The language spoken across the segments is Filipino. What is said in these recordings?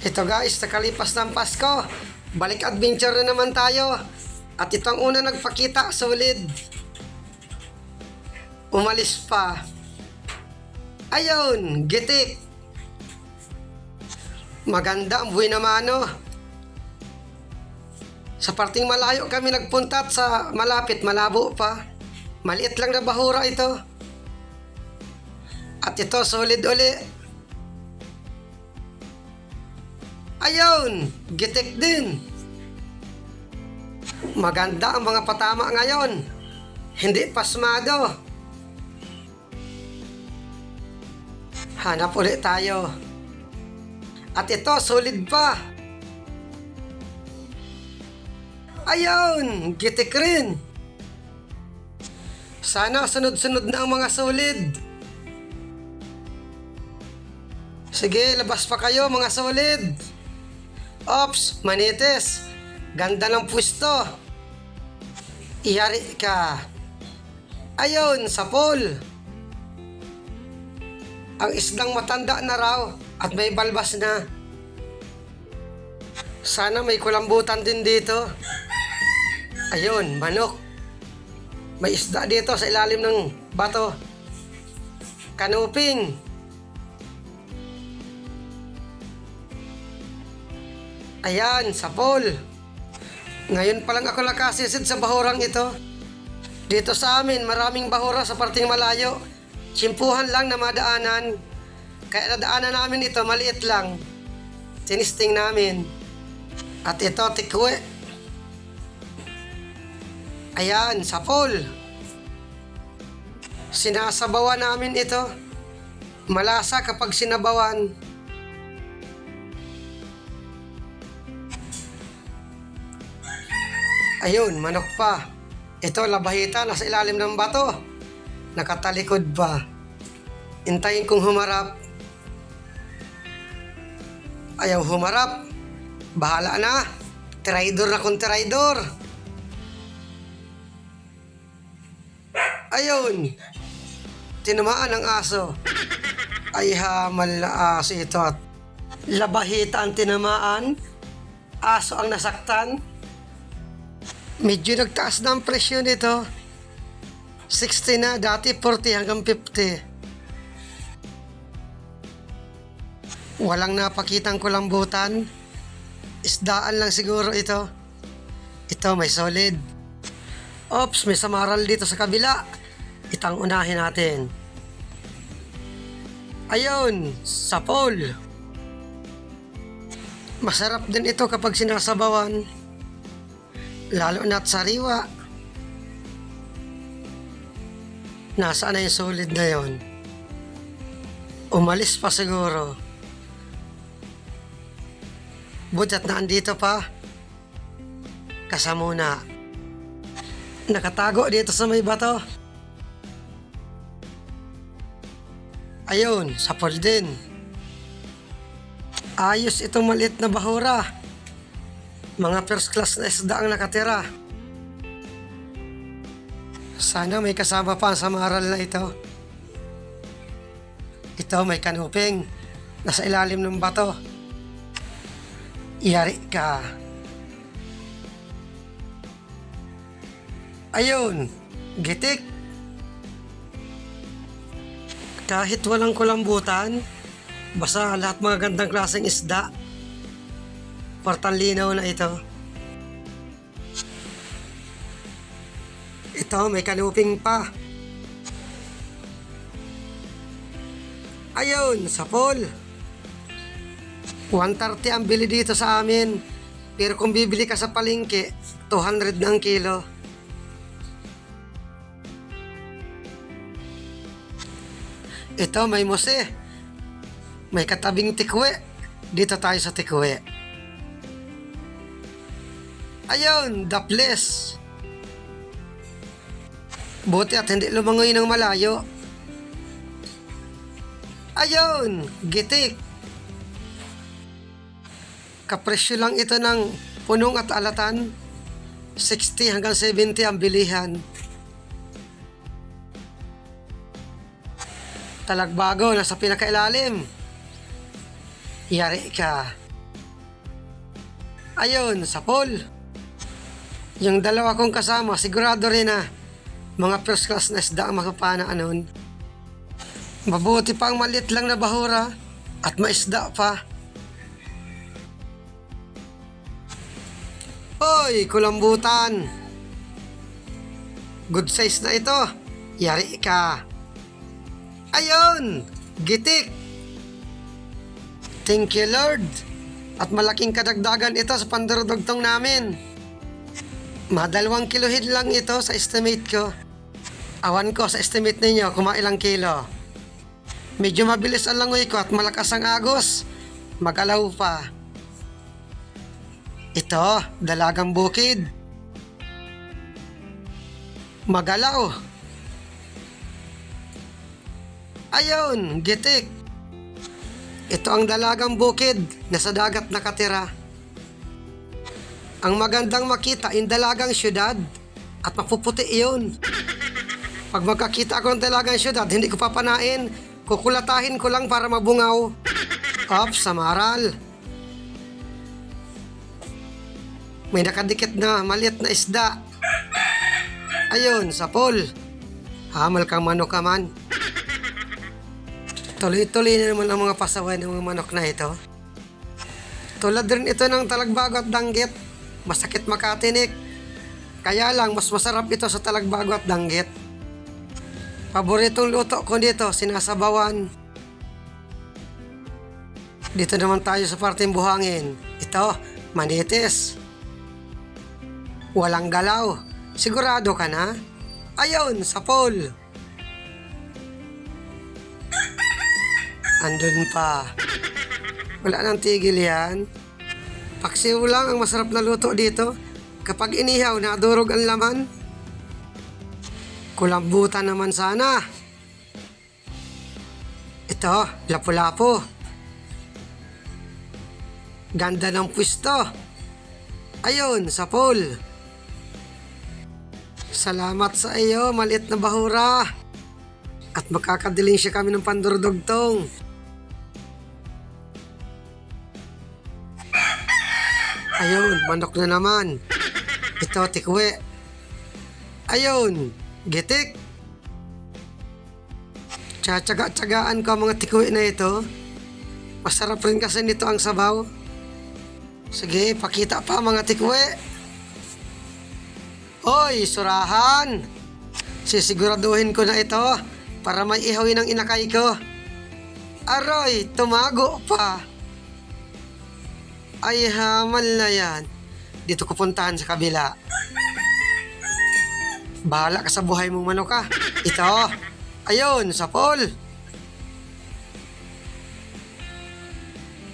Ito guys, nakalipas ng Pasko, balik adventure na naman tayo. At ito ang una nagpakita, solid. Umalis pa. Ayun, gitik. Maganda ang buhay naman, no? Sa parting malayo kami nagpunta at sa malapit, malabo pa. Maliit lang na bahura ito. At ito, solid uli. Ayun, gitik din. Maganda ang mga patama ngayon. Hindi pasmado. Hanap ulit tayo. At ito, solid pa. Ayun, gitik rin. Sana sunod-sunod na ang mga solid. Sige, labas pa kayo mga solid. Ops, manites. Ganda ng pwesto. Iyari ka. Ayun, sapol. Ang isdang matanda na raw at may balbas na. Sana may kulambutan din dito. Ayun, manok. May isda dito sa ilalim ng bato. Kanuping. Ayan, sapol. Ngayon pa lang ako nakasisid sa bahurang ito. Dito sa amin, maraming bahura sa parting malayo. Simpuhan lang na madaanan. Kaya nadaanan namin ito, maliit lang. Tinisting namin. At ito, tikwe. Ayan, sapol. Sinasabawan namin ito. Malasa kapag sinabawan. Ayun, manok pa. Ito, labahita, nasa ilalim ng bato. Nakatalikod pa. Intayin kong humarap. Ayaw humarap. Bahala na. Tiraidor na kung tiraidor. Ayun. Tinamaan ng aso. Ay hamal na aso ito. Labahita ang tinamaan. Aso ang nasaktan. Medyo nagtaas na ang presyo nito. 60 na, dati 40 hanggang 50. Walang napakitang kulambutan. Isdaan lang siguro ito. Ito may solid. Ops, may samaral dito sa kabila. Itang unahin natin. Ayun, sapol. Masarap din ito kapag sinasabawan. Lalo na't sariwa. Nasaan na yung solid na yon? Umalis pa siguro. Butat na andito pa. Kasamuna. Nakatago dito sa may bato. Ayun, sapol din. Ayos itong maliit na bahura. Mga first class na isda ang nakatira. Sana may kasama pa ang samaral na ito. Ito may kanuping. Nasa ilalim ng bato. Iyari ka. Ayun, gitik. Kahit walang kulambutan, basta lahat mga gandang klaseng isda. Portang linaw na ito. Ito, may kanuping pa. Ayun, sapol. 130 ang bili dito sa amin. Pero kung bibili ka sa palengke, 200 na ang kilo. Ito, may mose. May katabing tikwe. Dito tayo sa tikwe. Ayun, daples. Buti at hindi lumangoy ng malayo. Ayun, gitik. Kapresyo lang ito ng punong at alatan. 60 hanggang 70 ang bilihan. Talagbago, nasa pinakailalim. Yari ka. Ayun, sapol. Yung dalawa kong kasama, sigurado rin na mga first class na isda ang makapanaan nun. Mabuti pa ang maliit lang na bahura at maisda pa. Hoy, kulambutan! Good size na ito. Yari ka. Ayun! Gitik! Thank you, Lord. At malaking kadagdagan ito sa pandurudugtong namin. Madalawang kilohid lang ito sa estimate ko. Awan ko sa estimate ninyo kung ilang kilo. Medyo mabilis ang langoy ko at malakas ang agos. Magalaw pa. Ito, dalagang bukid. Magalaw. Ayun, gitik. Ito ang dalagang bukid na sa dagat nakatira. Ang magandang makita in dalagang syudad at mapuputi iyon. Pag magkakita ako ng dalagang syudad, hindi ko papanain. Kukulatahin ko lang para mabungaw. Ops, samaral. May nakadikit na maliit na isda. Ayun, sapol. Hamal kang manok ka man. Tuloy-tuloy na naman ang mga pasaway ng mga manok na ito. Tulad rin ito ng talagbago at danggit. Masakit makatinik. Kaya lang, mas masarap ito sa talagbago at danggit. Paboritong luto ko dito, sinasabawan. Dito naman tayo sa parteng buhangin. Ito, manitis. Walang galaw. Sigurado ka na? Ayun, sapol. Andun pa. Wala nang tigil yan. Paksiw lang ang masarap na luto dito. Kapag inihaw, nadurog ang laman. Kulambutan naman sana. Ito, lapu-lapu. Ganda ng pwesto. Ayun, sapol. Salamat sa iyo, maliit na bahura. At makakadiling siya kami ng pandurdugtong. Ayun, manok na naman. Ito, tikwe. Ayun, gitik. Tsatsaga-tsagaan ko ang mga tikwe na ito. Masarap rin kasi nito ang sabaw. Sige, pakita pa mga tikwe. Hoy, surahan. Sisiguraduhin ko na ito para may ihawin ang inakay ko. Aroy, tumago pa. Ay, hamal na yan. Dito ko puntahan sa kabila. Bahala ka sa buhay mong manok ka. Ito. Ayun, sapol.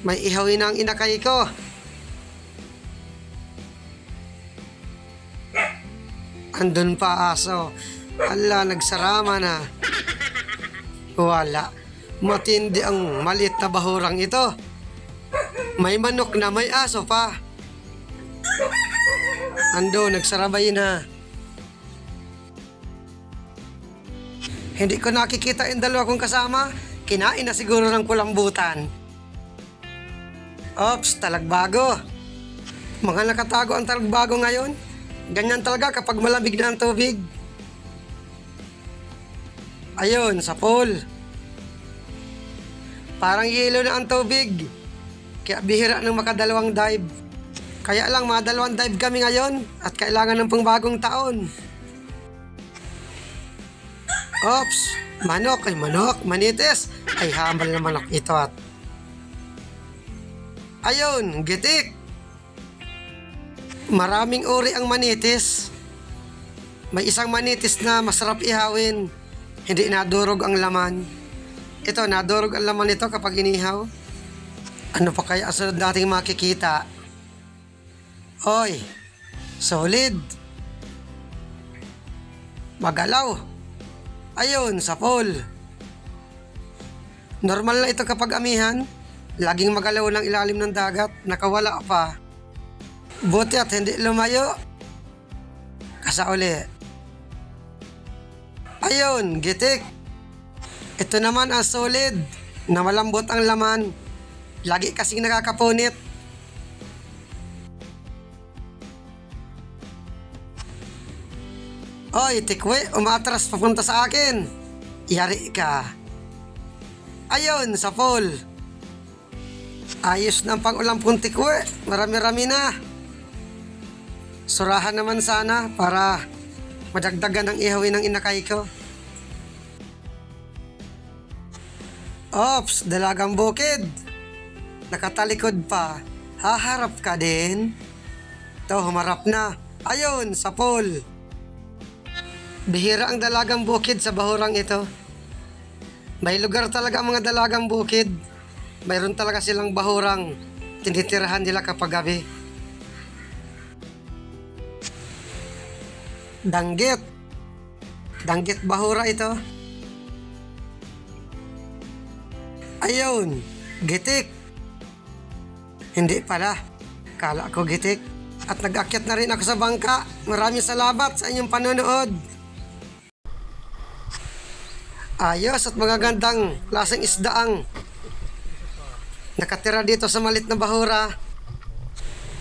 May ihawin ang inakay ko. Andun pa aso. Ala, nagsarama na. Wala. Matindi ang maliit na bahurang ito. May manok na, may aso pa. Ando, nagsarabay na. Hindi ko nakikita yung dalawa kong kasama. Kinain na siguro ng kulambutan. Ops, talagbago. Mga nakatago ang talagbago ngayon. Ganyan talaga kapag malamig na ang tubig. Ayun, sapol. Parang yelo na ang tubig. Kaya bihira ng makadalawang dive. Kaya lang madalawang dive kami ngayon at kailangan ng pangbagong taon. Ops, manok ay manok, manitis ay hamal na manok ito at ayun, gitik. Maraming uri ang manitis. May isang manitis na masarap ihawin. Hindi nadurog ang laman. Ito, nadurog ang laman nito kapag inihaw. Ano pa kaya ang sunod nating makikita? Oy, solid. Magalaw. Ayun, sapol. Normal na ito kapag amihan. Laging magalaw ng ilalim ng dagat. Nakawala pa. Buti at hindi lumayo. Kasauli. Ayun, gitik. Ito naman ang solid. Na malambot ang laman. Lagi kasing nakakapunit. Oy, tikwe, umatras papunta sa akin. Yari ka. Ayun, sa pool. Ayos na ang pang-ulam kong tikwe. Marami-rami na. Surahan naman sana para madagdagan ang ihawin ng inakay ko. Ops, dalagang bukid. Nakatalikod pa. Haharap ka din. Ito, humarap na. Ayun, sa pool. Bihira ang dalagang bukid sa bahurang ito. May lugar talaga ang mga dalagang bukid. Mayroon talaga silang bahurang tinitirahan nila kapag gabi. Danggit. Danggit bahura ito. Ayun, gitik. Hindi pala. Kala ko gitik. At nag-akyat na rin ako sa bangka. Maraming salamat sa inyong panonood. Ayos at magagandang klaseng isdaang nakatira dito sa malit na bahura.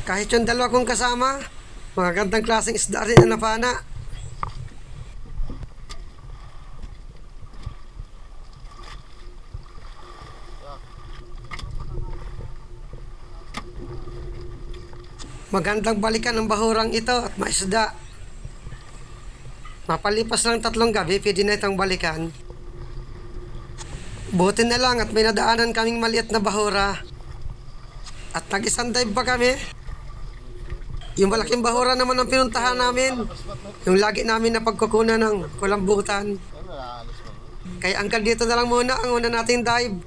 Kahit yung dalawa kong kasama, magagandang klaseng isda rin ang napana. Magandang balikan ng bahurang ito at maisda. Mapalipas lang 3 gabi, pwede na itong balikan. Buti na lang at may nadaanan kaming maliit na bahura. At nag-isang dive pa kami. Yung malaking bahura naman ang pinuntahan namin. Yung lagi namin na pagkukunan ng kulambutan. Kaya hanggang dito na lang muna ang una nating dive.